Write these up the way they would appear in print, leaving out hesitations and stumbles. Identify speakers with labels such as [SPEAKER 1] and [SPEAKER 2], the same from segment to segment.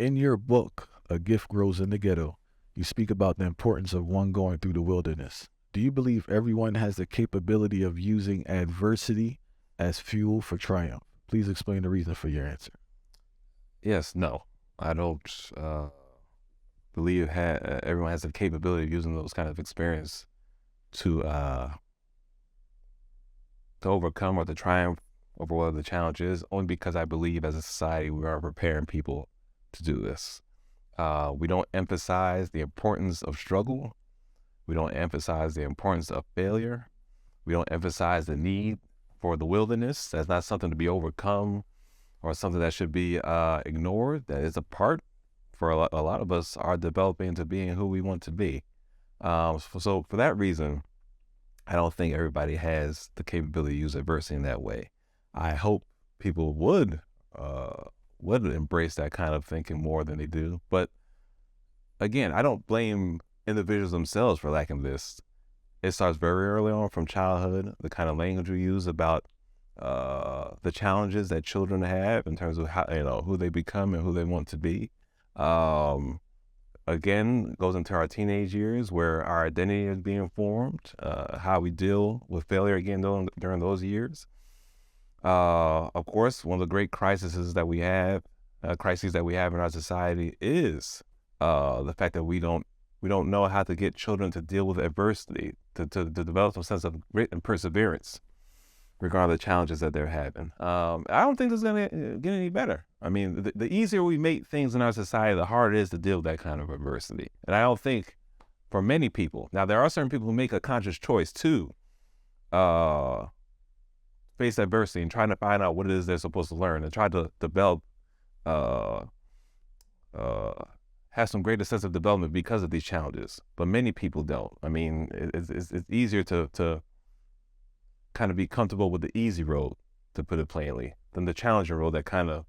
[SPEAKER 1] In your book, A Gift Grows in the Ghetto, you speak about the importance of one going through the wilderness. Do you believe everyone has the capability of using adversity as fuel for triumph? Please explain the reason for your answer.
[SPEAKER 2] Yes, no, I don't believe everyone has the capability of using those kind of experience to overcome or to triumph over whatever the challenge is, only because I believe as a society we are preparing people to do this. We don't emphasize the importance of struggle. We don't emphasize the importance of failure. We don't emphasize the need for the wilderness. That's not something to be overcome or something that should be ignored. That is a part for a lot of us are developing into being who we want to be. So for that reason, I don't think everybody has the capability to use adversity in that way. I hope people would embrace that kind of thinking more than they do. But again, I don't blame individuals themselves for lacking this. It starts very early on from childhood, the kind of language we use about the challenges that children have in terms of how, who they become and who they want to be. Again, goes into our teenage years where our identity is being formed, how we deal with failure again during those years. Of course, one of the great crises that we have in our society is the fact that we don't know how to get children to deal with adversity, to develop some sense of grit and perseverance regarding the challenges that they're having. I don't think this is going to get any better. I mean, the easier we make things in our society, the harder it is to deal with that kind of adversity. And I don't think for many people, now there are certain people who make a conscious choice to face adversity and trying to find out what it is they're supposed to learn and try to develop, have some greater sense of development because of these challenges. But many people don't. I mean, it's easier to kind of be comfortable with the easy road, to put it plainly, than the challenging road that kind of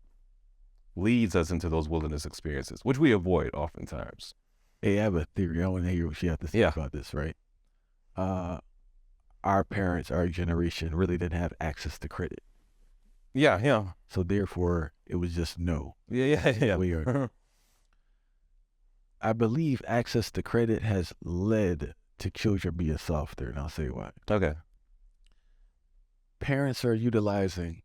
[SPEAKER 2] leads us into those wilderness experiences, which we avoid oftentimes.
[SPEAKER 1] Hey, I have a theory. I want to hear what you have to say about this, right? Our parents, our generation, really didn't have access to credit.
[SPEAKER 2] Yeah.
[SPEAKER 1] So therefore, it was just no.
[SPEAKER 2] Yeah.
[SPEAKER 1] We are. I believe access to credit has led to children being softer, and I'll say why.
[SPEAKER 2] Okay.
[SPEAKER 1] Parents are utilizing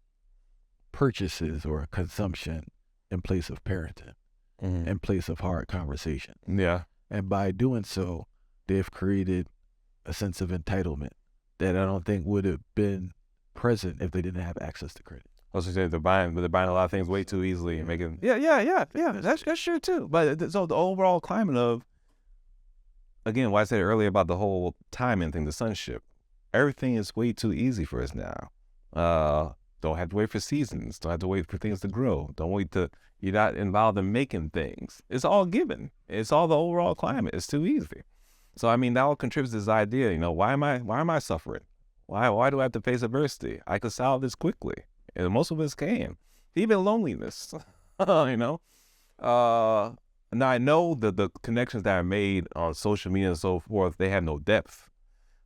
[SPEAKER 1] purchases or consumption in place of parenting, in place of hard conversation.
[SPEAKER 2] Yeah.
[SPEAKER 1] And by doing so, they've created a sense of entitlement that I don't think would have been present if they didn't have access to credit.
[SPEAKER 2] Also, they're buying a lot of things way too easily and making. Yeah. That's true too. But so the overall climate of, again, what I said earlier about the whole timing thing, the sonship, everything is way too easy for us now. Don't have to wait for seasons. Don't have to wait for things to grow. You're not involved in making things. It's all given. It's all the overall climate. It's too easy. So, I mean, that all contributes to this idea, why am I suffering? Why do I have to face adversity? I could solve this quickly. And most of us can. Even loneliness, Now I know that the connections that are made on social media and so forth, they have no depth.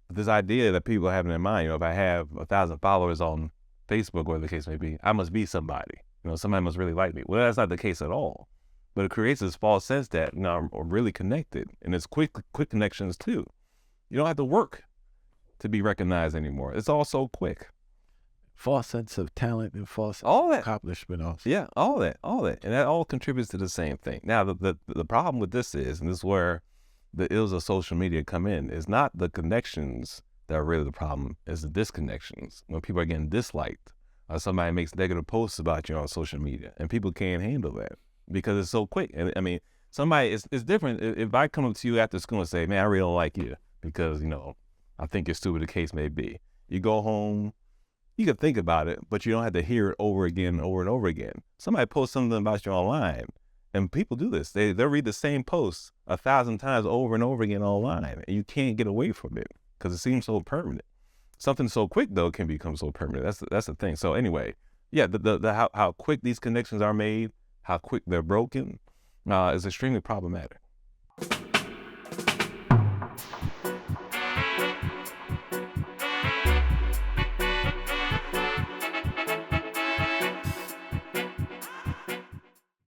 [SPEAKER 2] But this idea that people have in their mind, if I have 1,000 followers on Facebook, whatever the case may be, I must be somebody. Somebody must really like me. Well, that's not the case at all. But it creates this false sense that I'm really connected, and it's quick connections too. You don't have to work to be recognized anymore. It's all so quick.
[SPEAKER 1] False sense of talent and false accomplishment also.
[SPEAKER 2] Yeah, all that, and that all contributes to the same thing. Now, the problem with this is, and this is where the ills of social media come in, is not the connections that are really the problem, is the disconnections. When people are getting disliked, or somebody makes negative posts about you on social media, and people can't handle that because it's so quick. And I mean, it's different. If I come up to you after school and say, man, I really don't like you because, I think you're stupid, the case may be. You go home, you can think about it, but you don't have to hear it over again, over and over again. Somebody posts something about you online, and people do this. They'll read the same post 1,000 times over and over again online, and you can't get away from it because it seems so permanent. Something so quick, though, can become so permanent. That's the thing. So anyway, yeah, how quick these connections are made, how quick they're broken, is extremely problematic.